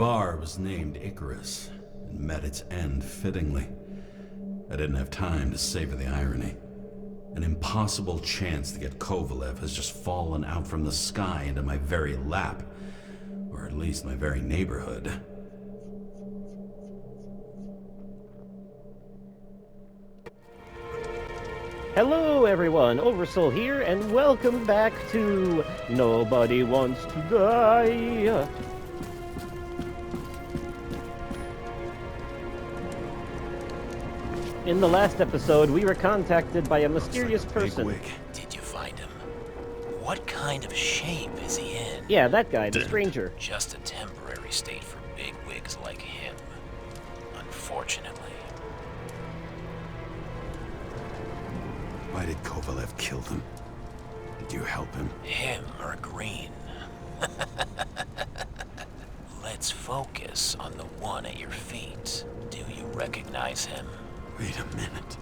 bar was named Icarus, and met its end fittingly. I didn't have time to savor the irony. An impossible chance to get Kovalev has just fallen out from the sky into my very lap, or at least my very neighborhood. Hello everyone, Oversoul here, and welcome back to Nobody Wants to Die. In the last episode, we were contacted by a mysterious person. Did you find him? What kind of shape is he in? Yeah, that guy, the stranger. Just a temporary state for bigwigs like him, unfortunately. Why did Kovalev kill them? Did you help him? Him or Green? Let's focus on the one at your feet. Do you recognize him? Wait a minute.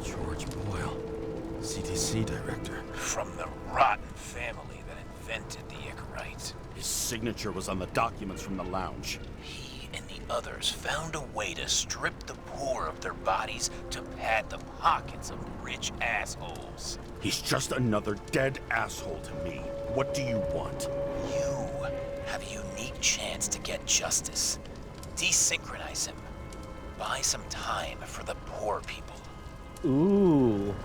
George Boyle, CDC director. From the rotten family that invented the Icarite. His signature was on the documents from the lounge. He and the others found a way to strip the poor of their bodies to pad the pockets of rich assholes. He's just another dead asshole to me. What do you want? You have a unique chance to get justice. Desynchronize him. Buy some time for the poor people. Ooh.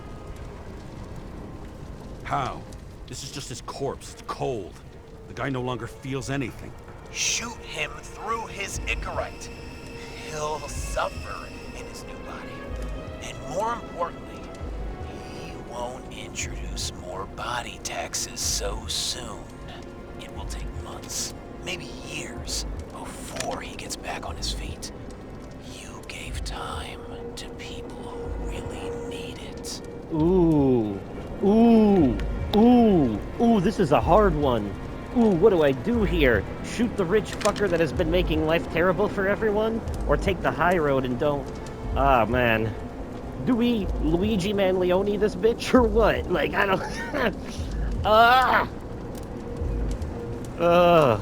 How? This is just his corpse. It's cold. The guy no longer feels anything. Shoot him through his Icarite. He'll suffer in his new body. And more importantly, he won't introduce more body taxes so soon. It will take months, maybe years, before he gets back on his feet. You gave time to people who really need it. Ooh. Ooh. Ooh. Ooh, this is a hard one. Ooh, what do I do here? Shoot the rich fucker that has been making life terrible for everyone? Or take the high road and don't... Ah, man. Do we Luigi Manleone this bitch, or what? Like, I don't... Ah! Ugh.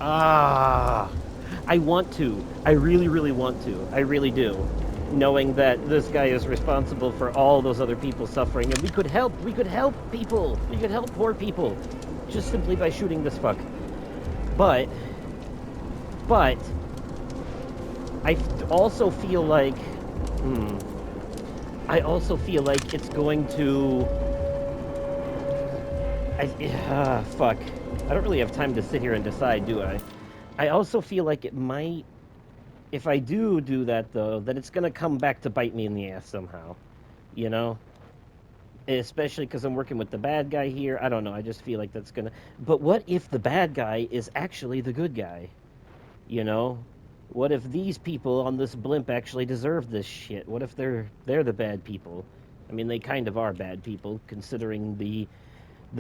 Ah. I want to. I really, really want to. I really do. Knowing that this guy is responsible for all those other people suffering, and we could help people. We could help poor people. Just simply by shooting this fuck. But... I also feel like... I also feel like it's going to... fuck. I don't really have time to sit here and decide, do I? I also feel like it might... If I do that, though, then it's gonna come back to bite me in the ass somehow. You know? Especially because I'm working with the bad guy here. I don't know, I just feel like that's gonna... But what if the bad guy is actually the good guy? You know? What if these people on this blimp actually deserve this shit? What if they're the bad people? I mean, they kind of are bad people, considering the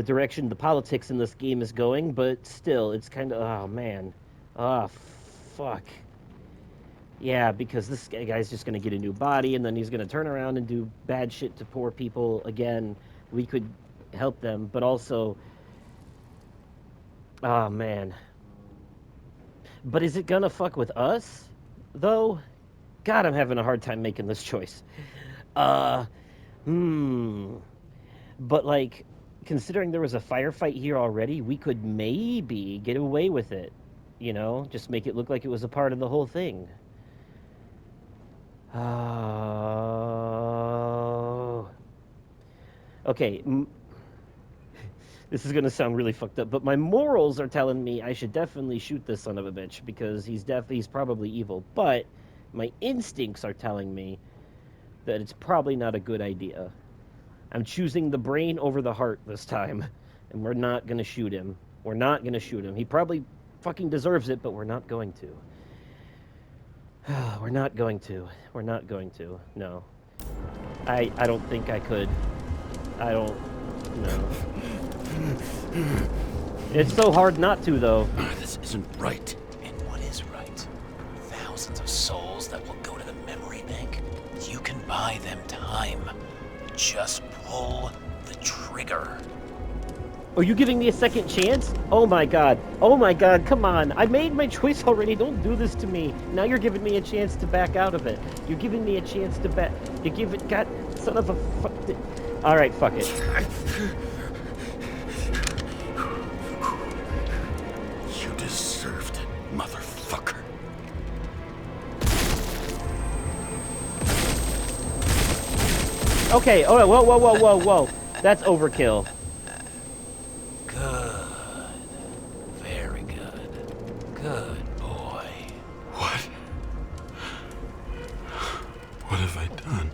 direction the politics in this game is going, but still, it's kind of... Oh, man. Oh, fuck. Yeah, because this guy's just going to get a new body, and then he's going to turn around and do bad shit to poor people again. We could help them, but also... Oh, man. But is it going to fuck with us, though? God, I'm having a hard time making this choice. But, like, considering there was a firefight here already, we could maybe get away with it. You know? Just make it look like it was a part of the whole thing. Oh. Okay. This is gonna sound really fucked up, but my morals are telling me I should definitely shoot this son of a bitch because he's probably evil. But my instincts are telling me that it's probably not a good idea. I'm choosing the brain over the heart this time, and we're not gonna shoot him. We're not gonna shoot him. He probably fucking deserves it, but we're not going to. We're not going to. We're not going to. No. I don't think I could. I don't... No. It's so hard not to, though. This isn't right. And what is right? thousands of souls that will go to the memory bank, you can buy them time. Just pull the trigger. Are you giving me a second chance? Oh my god. Oh my god, come on. I made my choice already. Don't do this to me. Now you're giving me a chance to back out of it. You're giving me a chance to back. You give it. God, son of a fuck. Alright, fuck it. You deserved it, motherfucker. Okay, oh, whoa, whoa, whoa, whoa, whoa. That's overkill. Good. Very good. Good boy. What? What have I done?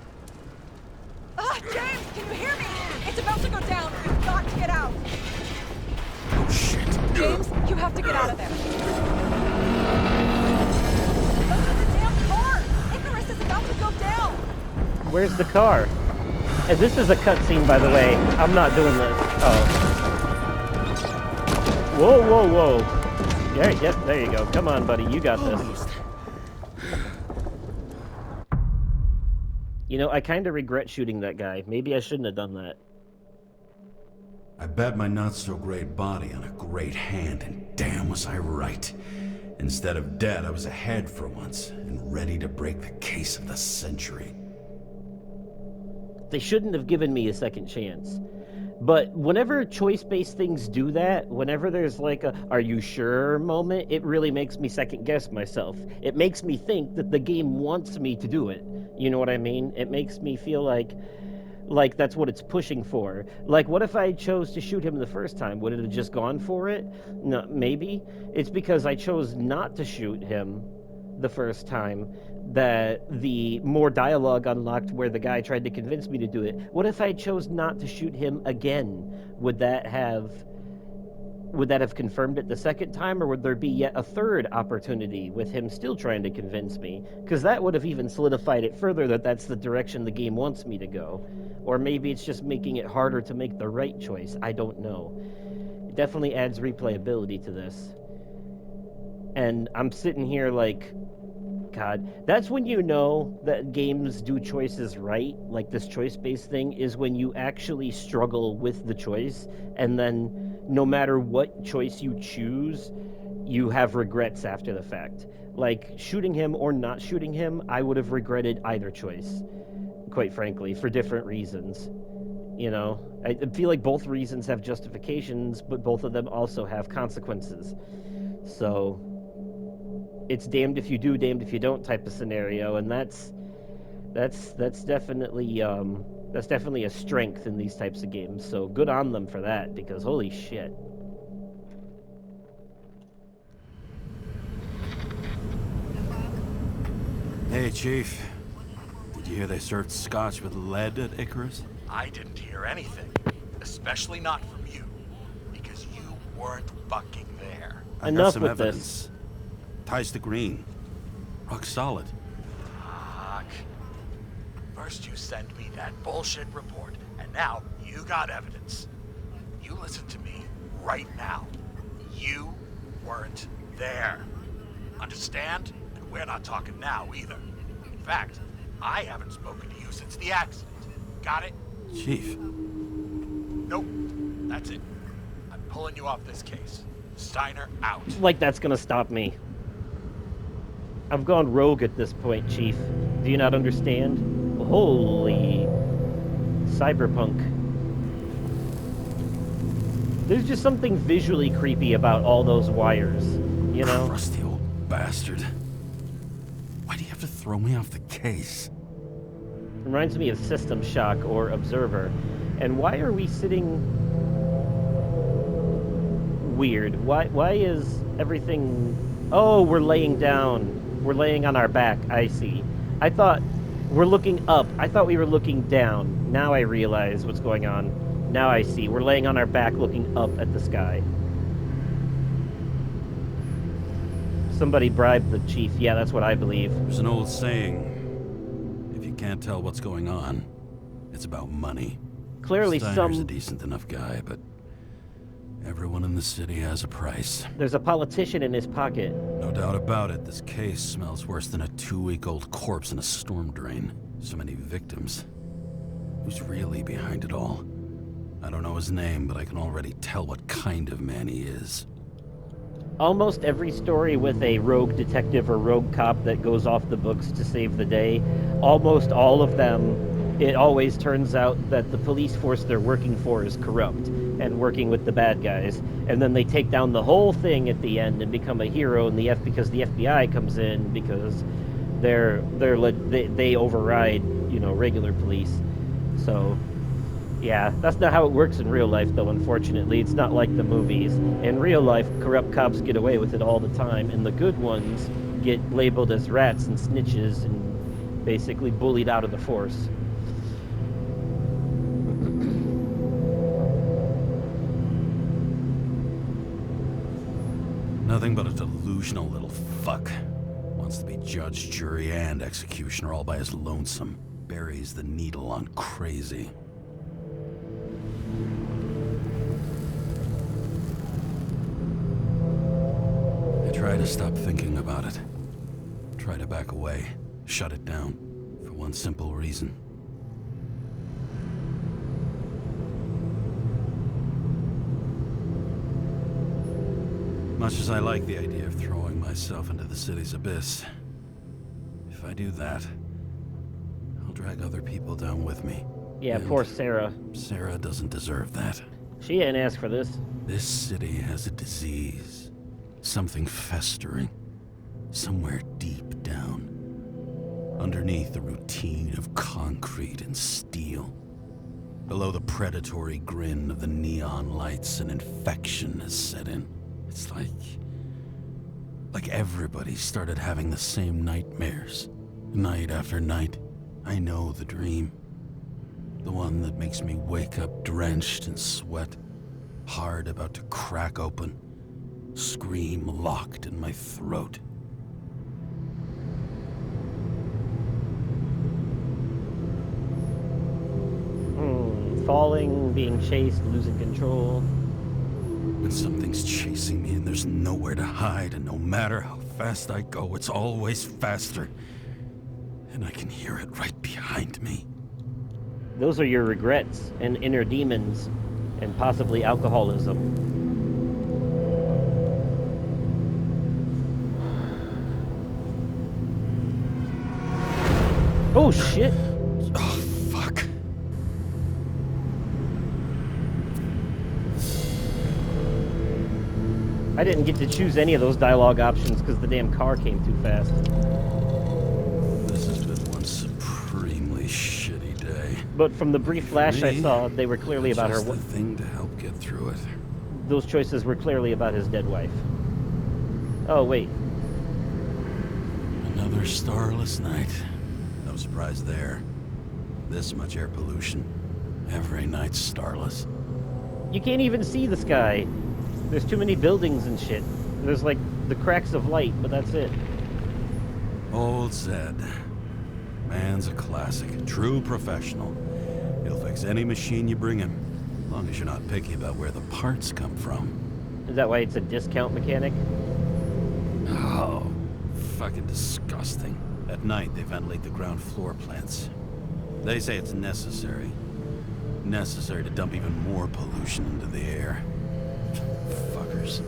James, can you hear me? It's about to go down. We've got to get out. Oh, shit. James, you have to get out of there. Look at the damn car. Icarus is about to go down. Where's the car? And this is a cutscene, by the way. I'm not doing this. Oh. Whoa, whoa, whoa. Yeah, yep, there you go. Come on, buddy. You got this. You know, I kind of regret shooting that guy. Maybe I shouldn't have done that. I bet my not-so-great body on a great hand, and damn was I right. Instead of dead, I was ahead for once, and ready to break the case of the century. They shouldn't have given me a second chance. But whenever choice-based things do that, whenever there's like a "are you sure" moment, it really makes me second-guess myself. It makes me think that the game wants me to do it. You know what I mean? It makes me feel like that's what it's pushing for. Like, what if I chose to shoot him the first time? Would it have just gone for it? No, maybe. It's because I chose not to shoot him the first time that the more dialogue unlocked where the guy tried to convince me to do it. What if I chose not to shoot him again? Would that have confirmed it the second time, or would there be yet a third opportunity with him still trying to convince me? Because that would have even solidified it further that that's the direction the game wants me to go. Or maybe it's just making it harder to make the right choice. I don't know. It definitely adds replayability to this. And I'm sitting here like, God, that's when you know that games do choices right, like this choice-based thing, is when you actually struggle with the choice, and then no matter what choice you choose, you have regrets after the fact. Like, shooting him or not shooting him, I would have regretted either choice, quite frankly, for different reasons. You know, I feel like both reasons have justifications, but both of them also have consequences. So it's damned if you do, damned if you don't type of scenario, and that's definitely a strength in these types of games. So good on them for that, because holy shit. Hey, Chief. Did you hear they served scotch with lead at Icarus? I didn't hear anything, especially not from you, because you weren't fucking there. I got Enough some with evidence. Ties to green. Rock solid. Fuck. First you send me that bullshit report, and now you got evidence. You listen to me right now. You weren't there. Understand? And we're not talking now either. In fact, I haven't spoken to you since the accident. Got it? Chief. Nope. That's it. I'm pulling you off this case. Steiner out. Like that's gonna stop me. I've gone rogue at this point, Chief. Do you not understand? Holy cyberpunk. There's just something visually creepy about all those wires, you know? Crusty old bastard. Why do you have to throw me off the case? Reminds me of System Shock or Observer. And why are we sitting weird? Why is everything... Oh, we're laying down. We're laying on our back. I see. I thought we're looking up. I thought we were looking down. Now I realize what's going on. Now I see. We're laying on our back looking up at the sky. Somebody bribed the chief. Yeah, that's what I believe. There's an old saying. If you can't tell what's going on, it's about money. Clearly Steiner's a some... decent enough guy, but Everyone in the city has a price. There's a politician in his pocket. No doubt about it, this case smells worse than a 2-week-old corpse in a storm drain. So many victims. Who's really behind it all? I don't know his name, but I can already tell what kind of man he is. Almost every story with a rogue detective or rogue cop that goes off the books to save the day, almost all of them, it always turns out that the police force they're working for is corrupt and working with the bad guys, and then they take down the whole thing at the end and become a hero in because the FBI comes in because they override, you know, regular police. So yeah, that's not how it works in real life, though, unfortunately. It's not like the movies. In real life, corrupt cops get away with it all the time, and the good ones get labeled as rats and snitches and basically bullied out of the force. Nothing but a delusional little fuck. Wants to be judge, jury, and executioner all by his lonesome. Buries the needle on crazy. Try to stop thinking about it. Try to back away. Shut it down. For one simple reason. Much as I like the idea of throwing myself into the city's abyss, if I do that, I'll drag other people down with me. Yeah, And poor Sarah. Sarah doesn't deserve that. She didn't ask for this. This city has a disease. Something festering. Somewhere deep down. Underneath the routine of concrete and steel. Below the predatory grin of the neon lights, an infection has set in. It's like everybody started having the same nightmares. Night after night. I know the dream. The one that makes me wake up drenched in sweat. Heart about to crack open. Scream locked in my throat. Falling, being chased, losing control. When something's chasing me and there's nowhere to hide, and no matter how fast I go, it's always faster. And I can hear it right behind me. Those are your regrets and inner demons, and possibly alcoholism. Oh shit! Oh, fuck. I didn't get to choose any of those dialogue options because the damn car came too fast. This has been one supremely shitty day. But from the brief flash I saw, they were clearly about her. Just the thing to help get through it. Those choices were clearly about his dead wife. Oh wait, Another starless night. No surprise there. This much air pollution. Every night's starless. you can't even see the sky. There's too many buildings and shit. There's like the cracks of light, but that's it. Old Zed. Man's a classic. True professional. He'll fix any machine you bring him. As long as you're not picky about where the parts come from. Is that why it's a discount mechanic? Oh, fucking disgusting. At night, they ventilate the ground floor plants. They say it's necessary. Necessary to dump even more pollution into the air. Fuckers.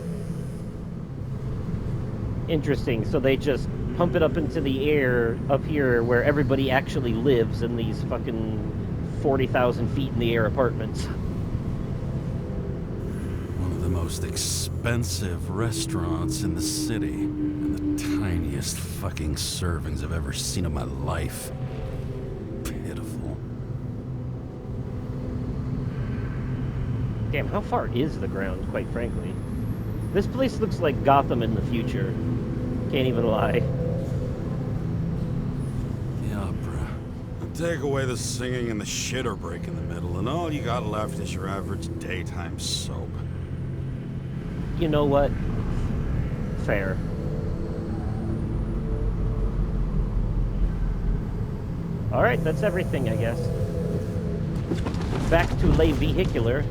Interesting. So they just pump it up into the air up here where everybody actually lives in these fucking 40,000 feet in the air apartments. One of the most expensive restaurants in the city. And the tiniest fucking servings I've ever seen in my life. Pitiful. Damn, how far is the ground, quite frankly? This place looks like Gotham in the future. Can't even lie. The opera. Take away the singing and the shitter break in the middle, and all you got left is your average daytime soap. You know what? Fair. Alright, that's everything, I guess. Back to Le Vehicular.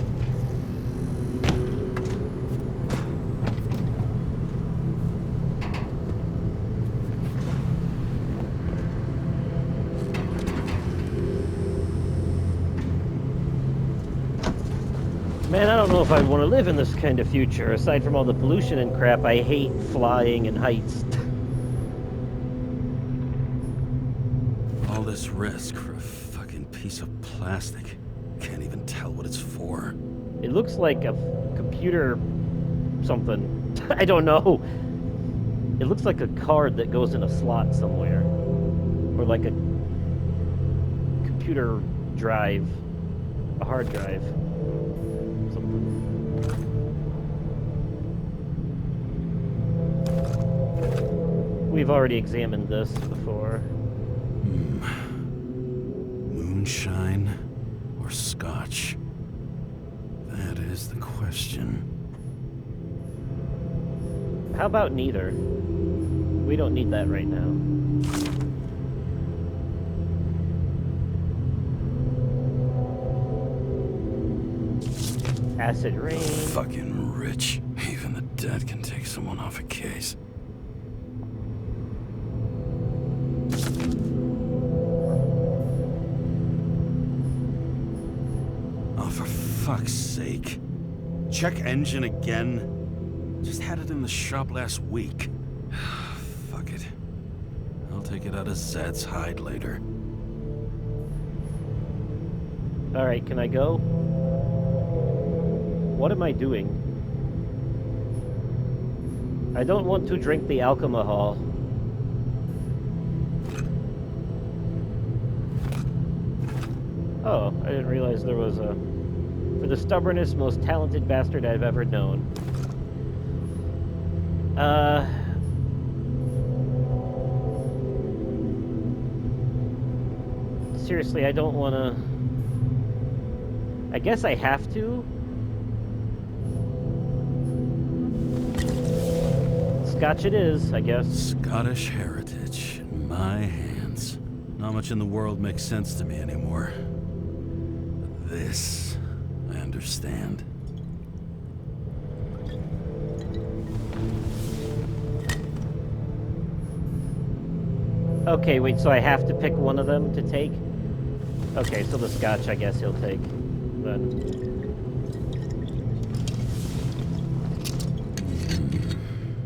And I don't know if I want to live in this kind of future. Aside from all the pollution and crap, I hate flying and heights. All this risk for a fucking piece of plastic. Can't even tell what it's for. It looks like a computer something. I don't know. It looks like a card that goes in a slot somewhere. Or like a computer drive. A hard drive. Something. We've already examined this before. Moonshine or scotch? That is the question. How about neither? We don't need that right now. Acid rain. Fucking rich. Even the dead can take someone off a case. Oh, for fuck's sake. Check engine again? Just had it in the shop last week. Fuck it. I'll take it out of Zed's hide later. Alright, can I go? What am I doing? I don't want to drink the alcohol. Oh, I didn't realize there was a... For the stubbornest, most talented bastard I've ever known. Seriously, I don't want to... I guess I have to. Scotch it is, I guess. Scottish heritage in my hands. Not much in the world makes sense to me anymore. But this, I understand. Okay, wait, so I have to pick one of them to take? Okay, so the scotch I guess he'll take, then.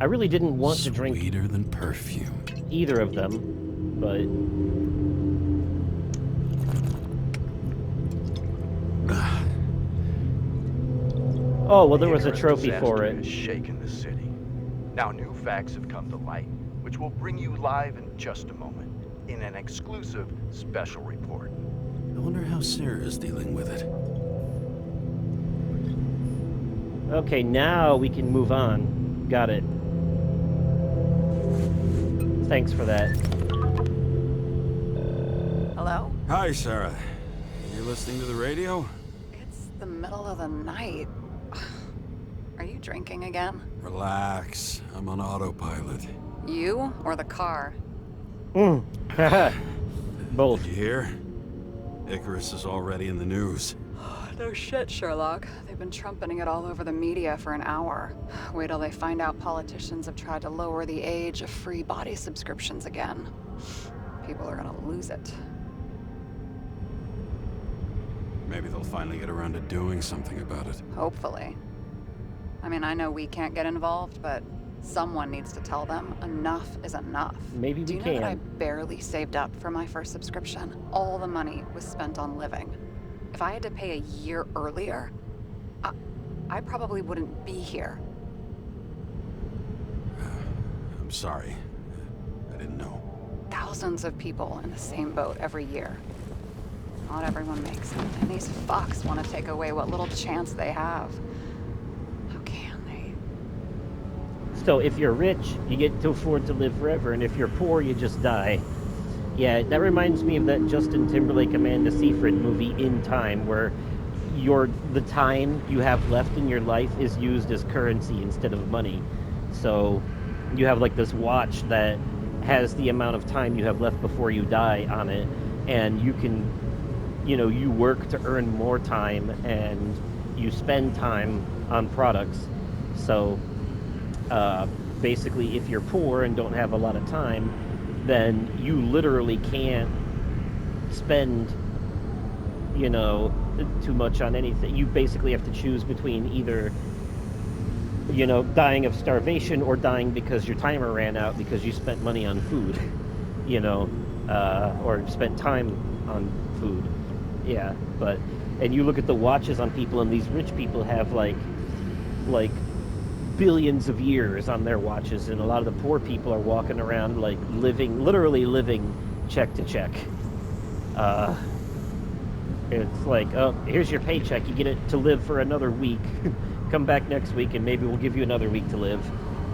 I really didn't want to drink Sweeter than perfume. either of them, but... Oh, well, there was a trophy for it. Is shaking the city. Now new facts have come to light, which will bring you live in just a moment, in an exclusive special report. I wonder how Sarah is dealing with it. Okay, now we can move on. Got it. Thanks for that. Hello? Hi, Sarah. You listening to the radio? It's the middle of the night. Are you drinking again? Relax. I'm on autopilot. You or the car? Haha. Both. Did you hear? Icarus is already in the news. No shit, Sherlock. They've been trumpeting it all over the media for an hour. Wait till they find out politicians have tried to lower the age of free body subscriptions again. People are gonna lose it. Maybe they'll finally get around to doing something about it. Hopefully. I mean, I know we can't get involved, but someone needs to tell them enough is enough. Maybe Do we you know can. that I barely saved up for my first subscription? All the money was spent on living. If I had to pay a year earlier, I probably wouldn't be here. I'm sorry. I didn't know. Thousands of people in the same boat every year. Not everyone makes it, and these fucks want to take away what little chance they have. How can they? So if you're rich, you get to afford to live forever, and if you're poor, you just die. Yeah, that reminds me of that Justin Timberlake Amanda Seyfried movie In Time, where the time you have left in your life is used as currency instead of money. So you have like this watch that has the amount of time you have left before you die on it, and you can, you work to earn more time, and you spend time on products. So basically, if you're poor and don't have a lot of time, then you literally can't spend, too much on anything. You basically have to choose between either, you know, dying of starvation or dying because your timer ran out because you spent money on food, you know, or spent time on food. Yeah, but and you look at the watches on people, and these rich people have like billions of years on their watches, and a lot of the poor people are walking around like literally living check to check. It's like, oh, here's your paycheck. You get it to live for another week. Come back next week, and maybe we'll give you another week to live.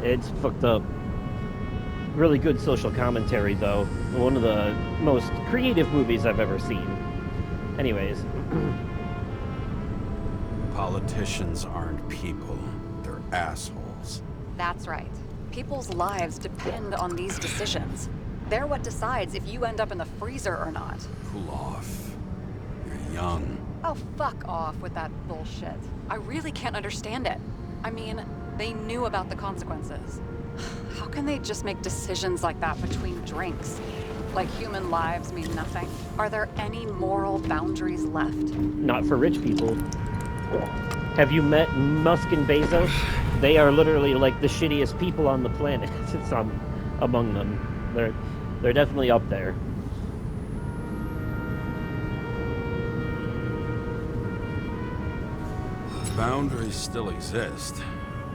It's fucked up. Really good social commentary, though. One of the most creative movies I've ever seen. Anyways. Politicians aren't people. They're assholes. That's right. People's lives depend on these decisions. They're what decides if you end up in the freezer or not. Cool off. You're young. Oh, fuck off with that bullshit. I really can't understand it. I mean, they knew about the consequences. How can they just make decisions like that between drinks? Like human lives mean nothing? Are there any moral boundaries left? Not for rich people. Have you met Musk and Bezos? They are literally like the shittiest people on the planet. It's among them. They're definitely up there. Boundaries still exist.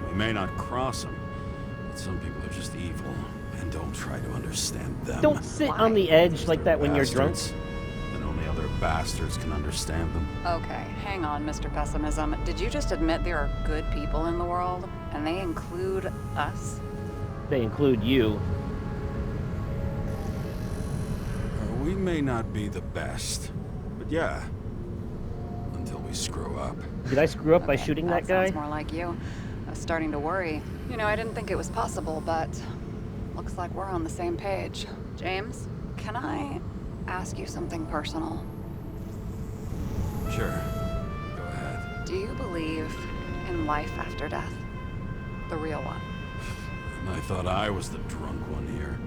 We may not cross them, but some people are just evil and don't try to understand them. Don't sit on the edge like that when you're drunk. Bastards. And only other bastards can understand them. Okay, hang on, Mr. Pessimism. Did you just admit there are good people in the world? And they include us? They include you. We may not be the best, but yeah, until we screw up. Did I screw up by Okay, shooting that guy? Sounds more like you. I was starting to worry. You know, I didn't think it was possible, but looks like we're on the same page. James, can I ask you something personal? Sure, go ahead. Do you believe in life after death? The real one? And I thought I was the drunk one here.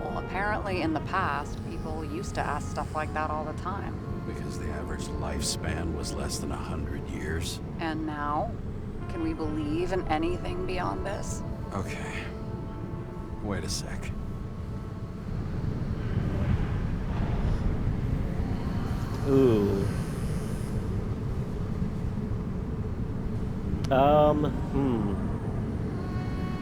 Well, apparently in the past, people used to ask stuff like that all the time. Because the average lifespan was less than 100 years. And now? Can we believe in anything beyond this? Okay. Wait a sec. Ooh.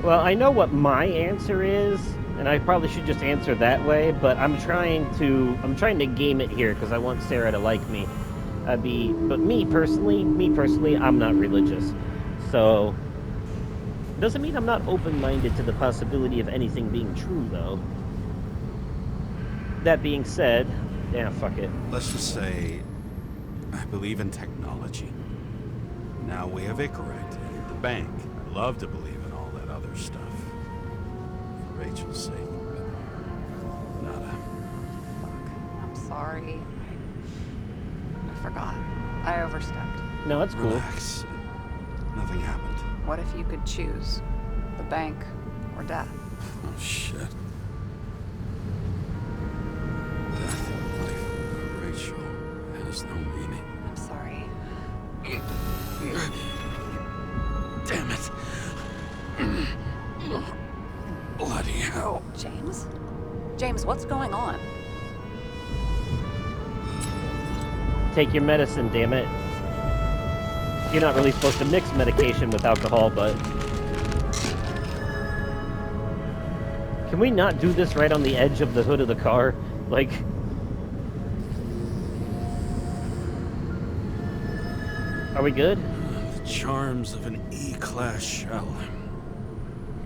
Well, I know what my answer is, and I probably should just answer that way, but I'm trying to game it here because I want Sarah to like me. But me personally, I'm not religious. So doesn't mean I'm not open-minded to the possibility of anything being true, though. That being said, yeah, fuck it. Let's just say I believe in technology. Now we have Icarite, the bank. I'd love to believe in all that other stuff. For Rachel's sake, but nada. I'm sorry. I forgot. I overstepped. No, that's cool. Relax. Nothing happened. What if you could choose? The bank or death? Oh, shit. Death and life without Rachel has no meaning. I'm sorry. Damn it. Bloody hell. James? James, what's going on? Take your medicine, damn it. You're not really supposed to mix medication with alcohol, but... Can we not do this right on the edge of the hood of the car? Like... Are we good? The charms of an E-class shell.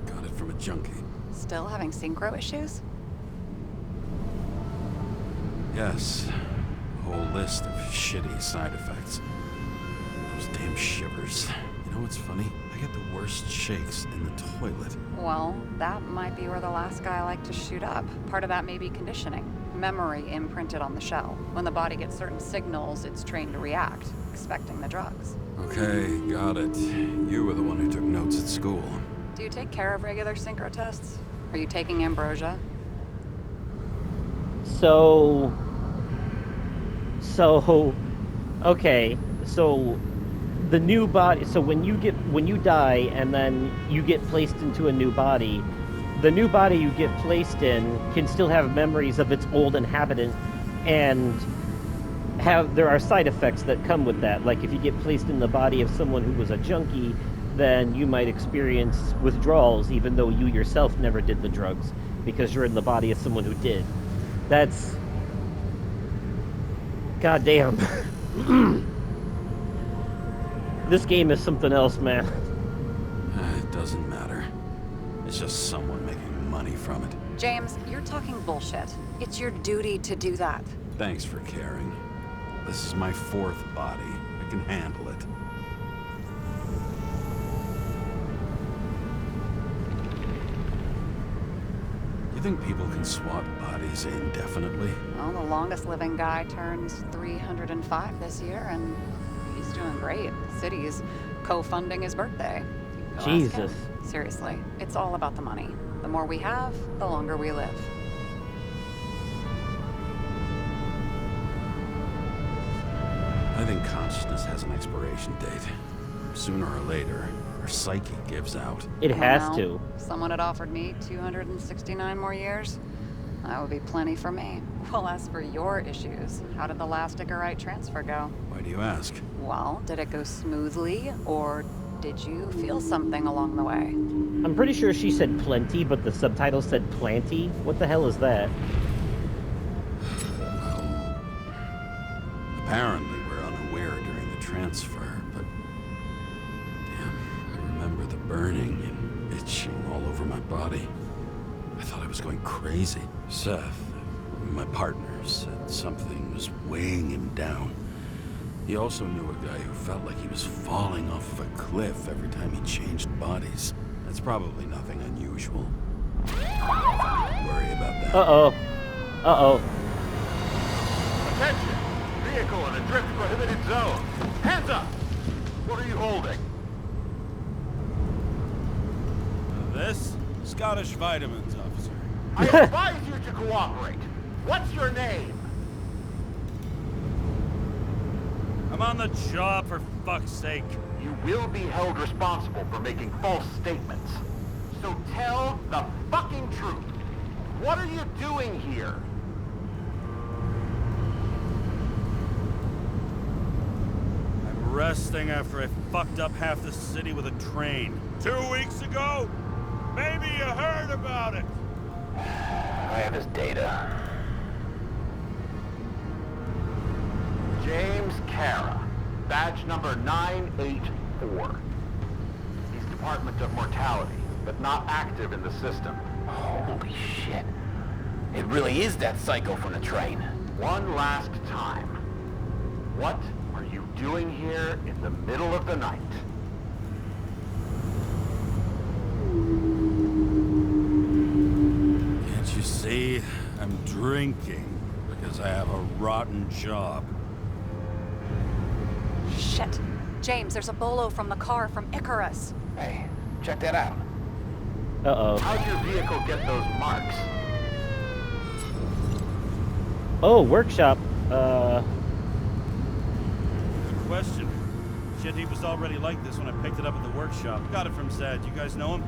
Got it from a junkie. Still having synchro issues? Yes. A whole list of shitty side effects. Those damn shivers. You know what's funny? I get the worst shakes in the toilet. Well, that might be where the last guy liked to shoot up. Part of that may be conditioning. Memory imprinted on the shell. When the body gets certain signals, it's trained to react, expecting the drugs. Okay, got it. You were the one who took notes at school. Do you take care of regular synchro tests? Are you taking ambrosia? So Okay, so the new body. So when you die and then you get placed into a new body, the new body you get placed in can still have memories of its old inhabitant, and there are side effects that come with that. Like if you get placed in the body of someone who was a junkie, then you might experience withdrawals, even though you yourself never did the drugs, because you're in the body of someone who did. That's goddamn. This game is something else, man. It doesn't matter. It's just someone making money from it. James, you're talking bullshit. It's your duty to do that. Thanks for caring. This is my fourth body. I can handle it. You think people can swap bodies indefinitely? Well, the longest living guy turns 305 this year, and he's doing great. The city's co-funding his birthday. Go ask him. Jesus. Seriously, it's all about the money. The more we have, the longer we live. I think consciousness has an expiration date. Sooner or later, our psyche gives out. It has Well, to. Someone had offered me 269 more years. That would be plenty for me. Well, as for your issues, how did the last Icarite transfer go? Why do you ask? Well, did it go smoothly, or did you feel something along the way? I'm pretty sure she said plenty, but the subtitle said plenty. What the hell is that? Well, apparently we're unaware during the transfer, but... Damn, I remember the burning and itching all over my body. I thought I was going crazy. Seth, my partner, said something was weighing him down. He also knew a guy who felt like he was falling off of a cliff every time he changed bodies. That's probably nothing unusual. Don't worry about that. Uh-oh. Uh-oh. Attention! Vehicle in a drift prohibited zone. Hands up! What are you holding? This? Scottish Vitamins, officer. I advise you to cooperate. What's your name? I'm on the job, for fuck's sake. You will be held responsible for making false statements. So tell the fucking truth. What are you doing here? I'm resting after I fucked up half the city with a train. 2 weeks ago? Maybe you heard about it. I have his data. James Kara, badge number 984. He's Department of Mortality, but not active in the system. Holy shit. It really is that psycho from the train. One last time. What are you doing here in the middle of the night? Can't you see? I'm drinking because I have a rotten job. Shit. James, there's a bolo from the car from Icarus. Hey, check that out. Uh-oh. How'd your vehicle get those marks? Oh, workshop. Good question. Shit, he was already like this when I picked it up at the workshop. Got it from Zed. You guys know him?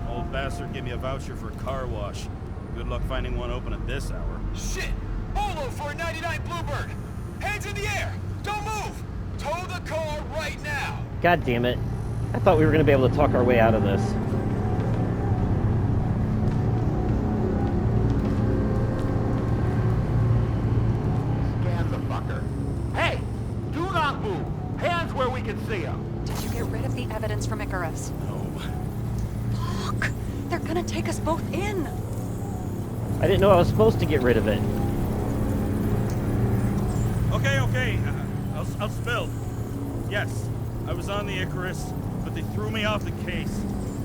Old bastard gave me a voucher for a car wash. Good luck finding one open at this hour. Shit! Bolo for a 99 Bluebird! Hands in the air! Don't move! Tow the car right now! God damn it. I thought we were going to be able to talk our way out of this. Scan the fucker. Hey! Do not move! Hands where we can see him! Did you get rid of the evidence from Icarus? No. Fuck! They're gonna take us both in! I didn't know I was supposed to get rid of it. Okay. I'll spill. Yes, I was on the Icarus, but they threw me off the case.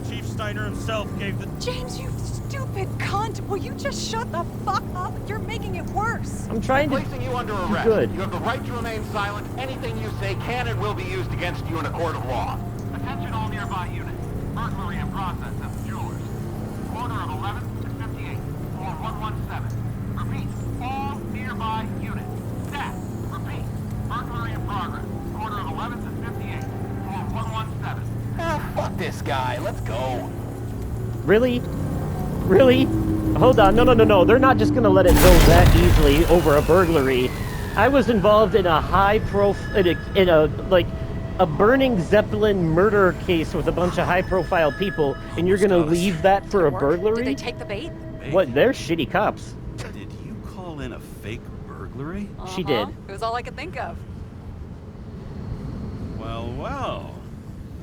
Chief Steiner himself gave the... James, you stupid cunt! Will you just shut the fuck up? You're making it worse! I'm trying to... Placing you under arrest. Good. You have the right to remain silent. Anything you say can and will be used against you in a court of law. Attention all nearby units. Burglary in process at the jewelers. Corner of 11th and 58. Floor 117. Repeat. All nearby units. Staff. Repeat. Burglary in progress. guy. Let's go. Really? Really? Hold on, no. They're not just gonna let it go that easily over a burglary. I was involved in a in a burning Zeppelin murder case with a bunch of high-profile people, and you're gonna Almost got us. leave that for Did a it work? burglary? Did they take the bait? What? They're shitty cops. Did you call in a fake burglary? She did. It was all I could think of. Well.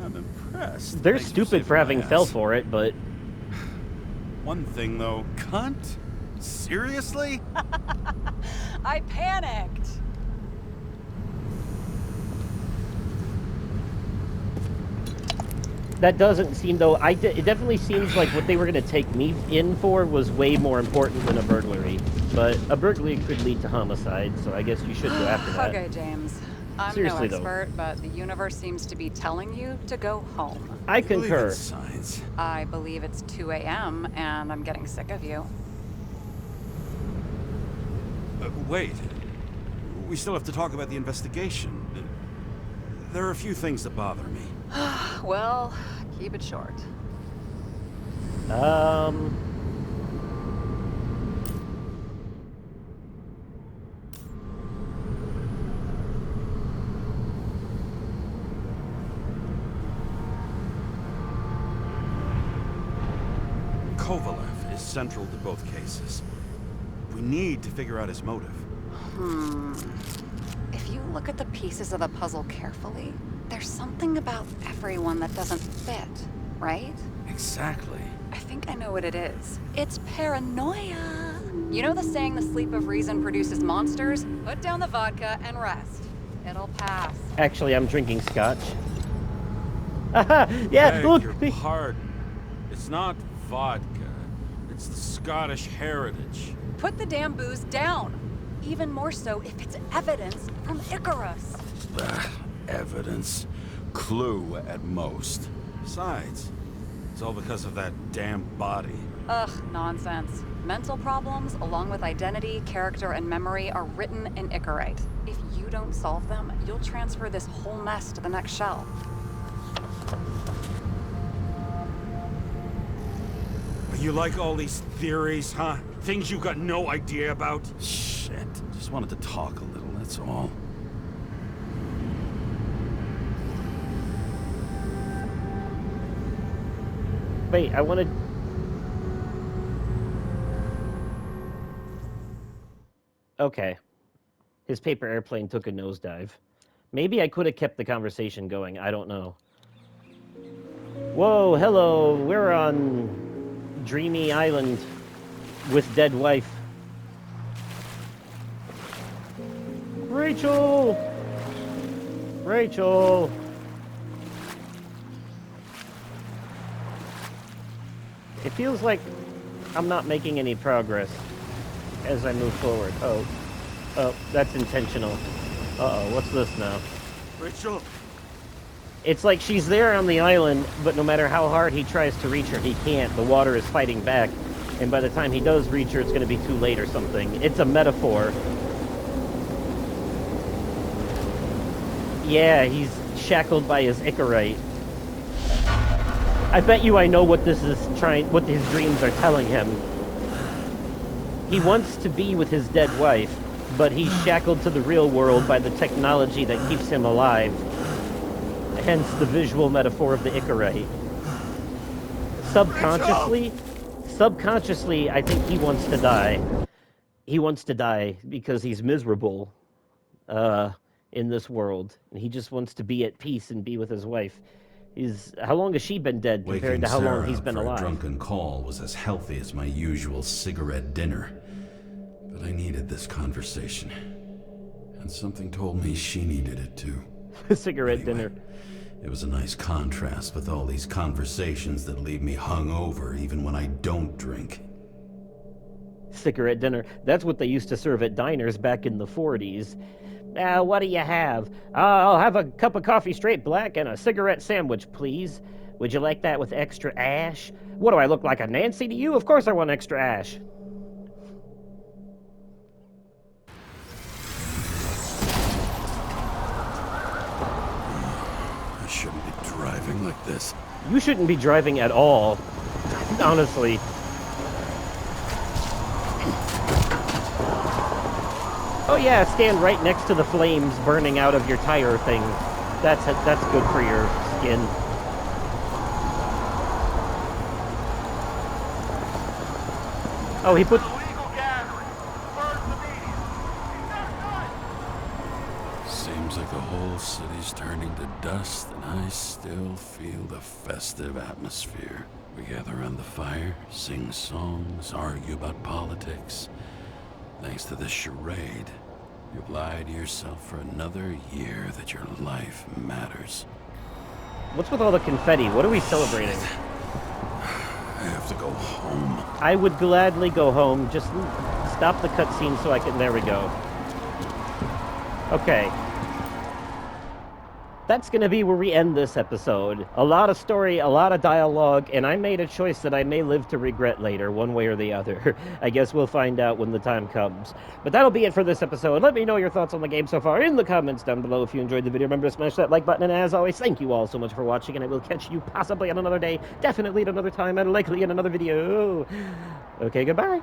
I'm impressed. They're Thanks stupid saving for having my fell ass. for it, but One thing though, cunt? Seriously? I panicked. that doesn't seem though. It definitely seems like what they were gonna take me in for was way more important than a burglary. But a burglary could lead to homicide, so I guess you should go after that. Okay, James. I'm Seriously, no though. expert, but the universe seems to be telling you to go home. I Believe in concur. science. I believe it's 2 a.m. and I'm getting sick of you. Wait. We still have to talk about the investigation. There are a few things that bother me. Well, keep it short. Kovalev is central to both cases. We need to figure out his motive. If you look at the pieces of the puzzle carefully, there's something about everyone that doesn't fit, right? Exactly. I think I know what it is. It's paranoia. You know the saying, the sleep of reason produces monsters? Put down the vodka and rest. It'll pass. Actually, I'm drinking scotch. Yeah, Beg look. your pardon. It's not vodka. It's the Scottish heritage. Put the damn booze down. Even more so if it's evidence from Icarus. Evidence. Clue at most. Besides, it's all because of that damn body. Ugh, nonsense. Mental problems, along with identity, character, and memory, are written in Icarite. If you don't solve them, you'll transfer this whole mess to the next shelf. You like all these theories, huh? Things you got no idea about? Shit. Just wanted to talk a little, that's all. Wait, I wanted. Okay. His paper airplane took a nosedive. Maybe I could have kept the conversation going. I don't know. Whoa, hello. We're on Dreamy Island with dead wife. Rachel! Rachel! It feels like I'm not making any progress as I move forward. Oh, that's intentional. Uh-oh, what's this now? Rachel? It's like she's there on the island, but no matter how hard he tries to reach her, he can't. The water is fighting back, and by the time he does reach her, it's going to be too late or something. It's a metaphor. Yeah, he's shackled by his Icarite. I bet you I know what this is what his dreams are telling him. He wants to be with his dead wife, but he's shackled to the real world by the technology that keeps him alive. Hence the visual metaphor of the Icarite. Subconsciously, I think he wants to die. He wants to die because he's miserable in this world. And he just wants to be at peace and be with his wife. How long has she been dead compared Waking to how long Sarah he's up been for alive? a drunken call was as healthy as my usual cigarette dinner. But I needed this conversation. And something told me she needed it too. Cigarette dinner. It was a nice contrast with all these conversations that leave me hungover even when I don't drink. Cigarette dinner. That's what they used to serve at diners back in the 40s. What do you have? I'll have a cup of coffee straight black and a cigarette sandwich, please. Would you like that with extra ash? What do I look like, a Nancy to you? Of course I want extra ash. I shouldn't be driving like this. You shouldn't be driving at all, honestly. Oh yeah, stand right next to the flames burning out of your tire thing. That's good for your skin. Oh, he put... Illegal gathering. Burn the media. Seems like the whole city's turning to dust, and I still feel the festive atmosphere. We gather around the fire, sing songs, argue about politics. Thanks to this charade, you've lied to yourself for another year that your life matters. What's with all the confetti? What are we celebrating? I have to go home. I would gladly go home. Just stop the cutscene so I can... There we go. Okay. That's going to be where we end this episode. A lot of story, a lot of dialogue, and I made a choice that I may live to regret later, one way or the other. I guess we'll find out when the time comes. But that'll be it for this episode. Let me know your thoughts on the game so far in the comments down below. If you enjoyed the video, remember to smash that like button, and as always, thank you all so much for watching, and I will catch you possibly on another day, definitely at another time, and likely in another video. Okay, goodbye.